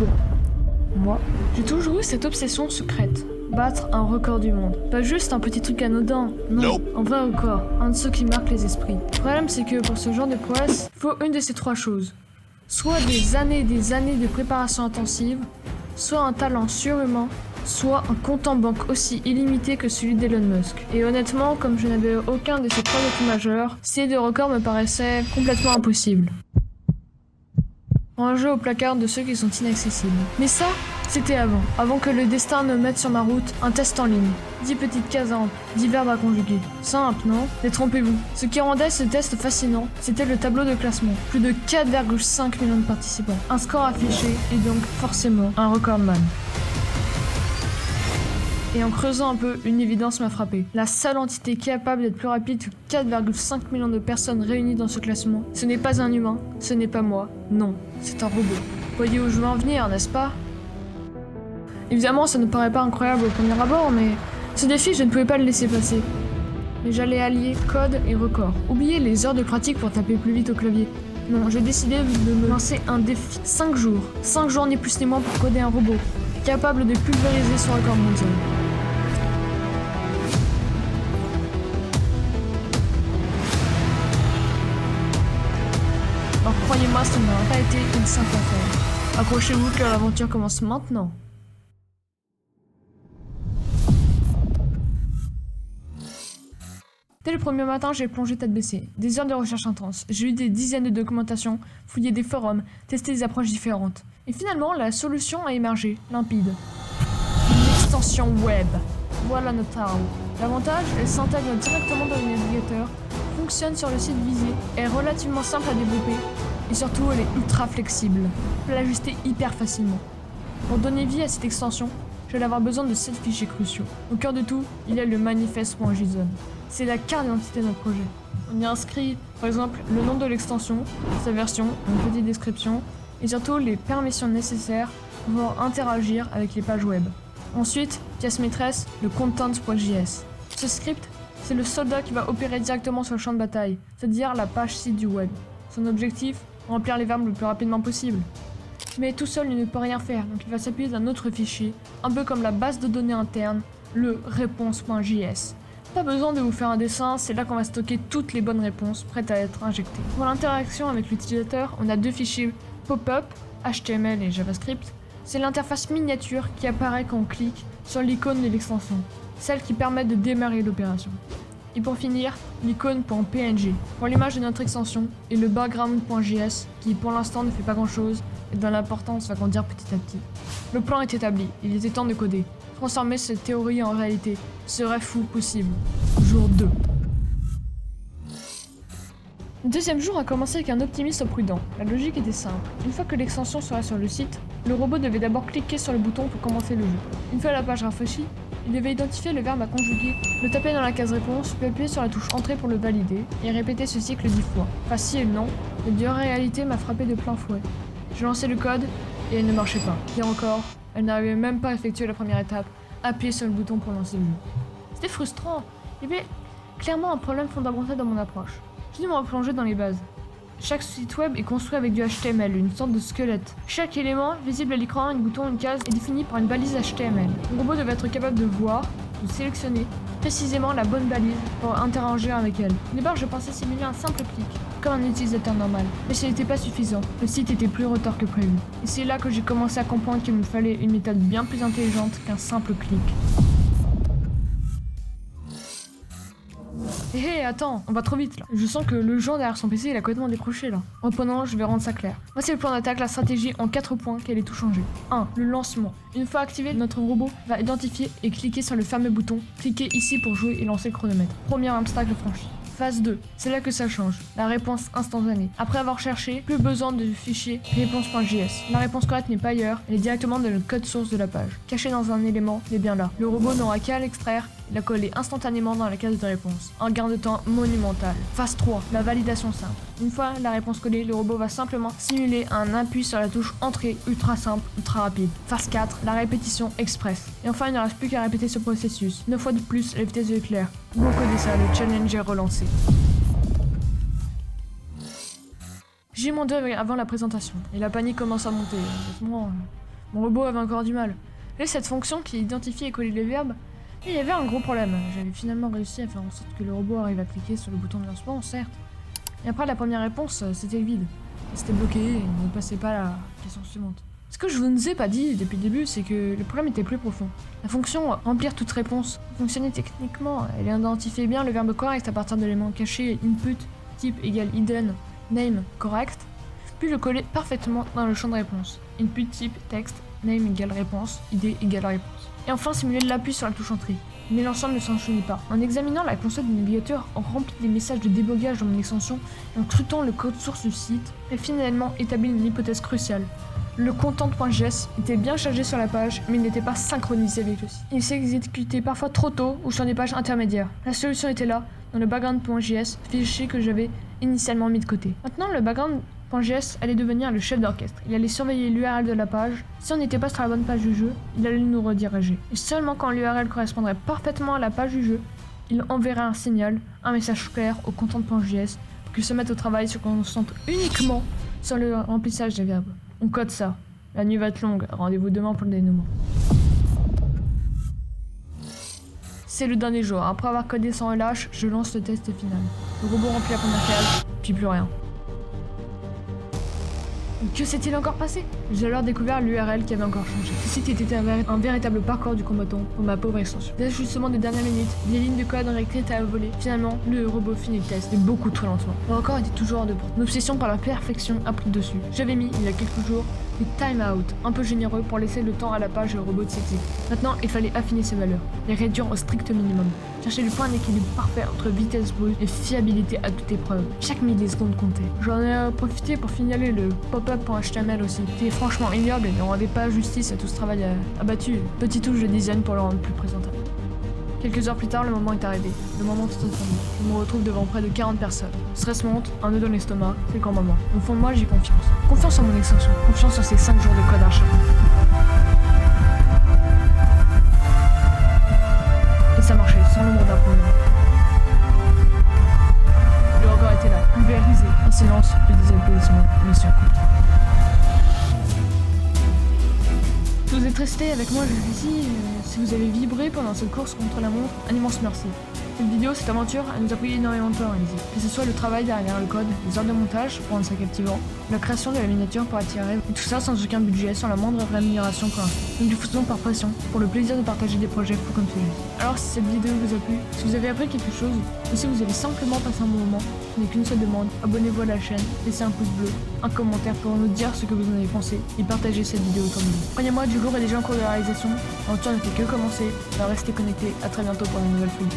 robot. Moi, j'ai toujours eu cette obsession secrète. Battre un record du monde. Pas juste un petit truc anodin, non, un vrai record, un de ceux qui marquent les esprits. Le problème c'est que pour ce genre de prouesse, il faut une de ces trois choses. Soit des années et des années de préparation intensive, soit un talent surhumain, soit un compte en banque aussi illimité que celui d'Elon Musk. Et honnêtement, comme je n'avais aucun de ces trois atouts majeurs, ces deux records me paraissaient complètement impossibles. Un jeu au placard de ceux qui sont inaccessibles. Mais ça, c'était avant que le destin ne mette sur ma route un test en ligne. 10 petites cases à remplir, 10 verbes à conjuguer. Simple, non? Détrompez-vous. Ce qui rendait ce test fascinant, c'était le tableau de classement. Plus de 4,5 millions de participants. Un score affiché et donc forcément un recordman. Et en creusant un peu, une évidence m'a frappé. La seule entité capable d'être plus rapide que 4,5 millions de personnes réunies dans ce classement, ce n'est pas un humain, ce n'est pas moi, non, c'est un robot. Voyez où je veux en venir, n'est-ce pas? Évidemment, ça ne paraît pas incroyable au premier abord, mais ce défi, je ne pouvais pas le laisser passer. Mais j'allais allier code et record. Oubliez les heures de pratique pour taper plus vite au clavier. Non, j'ai décidé de me lancer un défi. 5 jours. 5 jours ni plus ni moins pour coder un robot, capable de pulvériser son record mondial. Alors croyez-moi, ça n'aura pas été une simple affaire. Accrochez-vous car l'aventure commence maintenant. Dès le premier matin, j'ai plongé tête baissée. Des heures de recherche intense. J'ai lu des dizaines de documentations, fouillé des forums, testé des approches différentes. Et finalement, la solution a émergé, limpide. Une extension web. Voilà notre tarot. L'avantage, elle s'intègre directement dans le navigateur, fonctionne sur le site visé, est relativement simple à développer, et surtout, elle est ultra flexible. On peut l'ajuster hyper facilement. Pour donner vie à cette extension, je vais avoir besoin de 7 fichiers cruciaux. Au cœur de tout, il y a le manifest.json. C'est la carte d'identité de notre projet. On y inscrit, par exemple, le nom de l'extension, sa version, une petite description, et surtout les permissions nécessaires pour pouvoir interagir avec les pages web. Ensuite, pièce maîtresse, le content.js. Ce script, c'est le soldat qui va opérer directement sur le champ de bataille, c'est-à-dire la page site du web. Son objectif, remplir les verbes le plus rapidement possible. Mais tout seul, il ne peut rien faire, donc il va s'appuyer d'un autre fichier, un peu comme la base de données interne, le réponse.js. Pas besoin de vous faire un dessin, c'est là qu'on va stocker toutes les bonnes réponses prêtes à être injectées. Pour l'interaction avec l'utilisateur, on a deux fichiers pop-up, HTML et JavaScript. C'est l'interface miniature qui apparaît quand on clique sur l'icône de l'extension, celle qui permet de démarrer l'opération. Et pour finir, l'icône.png pour l'image de notre extension et le background.js qui pour l'instant ne fait pas grand chose et dont l'importance va grandir petit à petit. Le plan est établi, il était temps de coder. Transformer cette théorie en réalité serait fou possible. Jour 2. Le deuxième jour a commencé avec un optimisme prudent. La logique était simple. Une fois que l'extension serait sur le site, le robot devait d'abord cliquer sur le bouton pour commencer le jeu. Une fois la page rafraîchie, il devait identifier le verbe à conjuguer, le taper dans la case réponse, puis appuyer sur la touche entrée pour le valider, et répéter ce cycle 10 fois. Facile, non? La dure réalité m'a frappé de plein fouet. J'ai lancé le code, et elle ne marchait pas. Pire encore, elle n'arrivait même pas à effectuer la première étape, appuyer sur le bouton pour lancer le jeu. C'était frustrant. Il y avait clairement un problème fondamental dans mon approche. J'ai dû me replonger dans les bases. Chaque site web est construit avec du HTML, une sorte de squelette. Chaque élément visible à l'écran, un bouton, une case, est défini par une balise HTML. Le robot devait être capable de voir, de sélectionner précisément la bonne balise pour interagir avec elle. Au départ, je pensais simuler un simple clic, comme un utilisateur normal. Mais ce n'était pas suffisant. Le site était plus retors que prévu. Et c'est là que j'ai commencé à comprendre qu'il me fallait une méthode bien plus intelligente qu'un simple clic. Hé, attends, on va trop vite là. Je sens que le Jean derrière son PC il a complètement décroché là. Reprenons, je vais rendre ça clair. Voici le plan d'attaque, la stratégie en 4 points qui allait tout changer. 1. Le lancement. Une fois activé, notre robot va identifier et cliquer sur le fameux bouton. Cliquez ici pour jouer et lancer le chronomètre. Premier obstacle franchi. Phase 2, c'est là que ça change, la réponse instantanée. Après avoir cherché, plus besoin de fichier réponse.js. La réponse correcte n'est pas ailleurs, elle est directement dans le code source de la page. Cachée dans un élément, elle est bien là. Le robot n'aura qu'à l'extraire et la coller instantanément dans la case de réponse. Un gain de temps monumental. Phase 3, la validation simple. Une fois la réponse collée, le robot va simplement simuler un appui sur la touche entrée ultra simple, ultra rapide. Phase 4, la répétition express. Et enfin, il ne reste plus qu'à répéter ce processus. 9 fois de plus la vitesse de l'éclair. Go coder ça, le challenge est relancé. J'ai mon 2 avant la présentation, et la panique commence à monter. Honnêtement, Mon robot avait encore du mal. Et cette fonction qui identifie et collait les verbes, et il y avait un gros problème. J'avais finalement réussi à faire en sorte que le robot arrive à cliquer sur le bouton de lancement, certes. Et après la première réponse, c'était le vide. C'était bloqué et il ne passait pas à la question suivante. Ce que je vous ne ai pas dit depuis le début, c'est que le problème était plus profond. La fonction remplir toute réponse fonctionnait techniquement. Elle identifiait bien le verbe correct à partir d'éléments cachés input, type égale hidden, name correct, puis le coller parfaitement dans le champ de réponse. Input type texte, name égale réponse, id égale réponse. Et enfin simuler l'appui sur la touche entrée. Mais l'ensemble ne s'enchaînait pas. En examinant la console du navigateur remplie des messages de débogage dans mon extension et en scrutant le code source du site, j'ai finalement établi une hypothèse cruciale. Le content.js était bien chargé sur la page, mais il n'était pas synchronisé avec le site. Il s'exécutait parfois trop tôt ou sur des pages intermédiaires. La solution était là, dans le background.js, fichier que j'avais initialement mis de côté. Maintenant, le background.js allait devenir le chef d'orchestre. Il allait surveiller l'URL de la page. Si on n'était pas sur la bonne page du jeu, il allait nous rediriger. Et seulement quand l'URL correspondrait parfaitement à la page du jeu, il enverrait un signal, un message clair au content.js pour qu'il se mette au travail se concentre uniquement sur le remplissage des verbes. On code ça. La nuit va être longue. Rendez-vous demain pour le dénouement. C'est le dernier jour. Après avoir codé sans relâche, je lance le test final. Le robot remplit la première case, puis plus rien. Que s'est-il encore passé? J'ai alors découvert l'URL qui avait encore changé. Ce site était un véritable parcours du combattant pour ma pauvre extension. Des ajustements de dernière minute, des lignes de code réécrites à voler. Finalement, le robot finit le test, et beaucoup trop lentement. Le record était toujours hors de portée. Mon obsession par la perfection a pris le dessus. J'avais mis, il y a quelques jours, des time-out, un peu généreux pour laisser le temps à la page et au robot de s'exécuter. Maintenant, il fallait affiner ses valeurs, les réduire au strict minimum. Chercher le point d'équilibre parfait entre vitesse brute et fiabilité à toute épreuve. Chaque milliseconde comptait. J'en ai profité pour signaler le pop-up.html aussi. C'était franchement ignoble et ne rendait pas justice à tout ce travail abattu. Petite touche de design pour le rendre plus présentable. Quelques heures plus tard, le moment est arrivé. Le moment tout attendu. Je me retrouve devant près de 40 personnes. Le stress monte, un nœud dans l'estomac, c'est le grand moment. Au fond de moi, j'ai confiance. Confiance en mon extension. Confiance en ces 5 jours de code achat. Et ça marchait, sans l'ombre d'un problème. Le record était là, pulvérisé. Un silence, puis des applaudissements. Mission accomplie. Si vous êtes resté avec moi jusqu'ici, si vous avez vibré pendant cette course contre la montre, un immense merci. Cette vidéo, cette aventure, elle nous a pris énormément de temps à réaliser. Que ce soit le travail derrière le code, les heures de montage pour rendre ça captivant, la création de la miniature pour attirer, et tout ça sans aucun budget, sans la moindre rémunération pour l'instant. Nous le faisons par passion, pour le plaisir de partager des projets fous comme celui-là. Alors si cette vidéo vous a plu, si vous avez appris quelque chose, ou si vous avez simplement passé un bon moment, ce n'est qu'une seule demande, abonnez-vous à la chaîne, laissez un pouce bleu, un commentaire pour nous dire ce que vous en avez pensé, et partagez cette vidéo autour de vous. Croyez-moi, du lourd est déjà en cours de réalisation, l'aventure ne fait que commencer, alors restez connectés, à très bientôt pour une nouvelle fouille.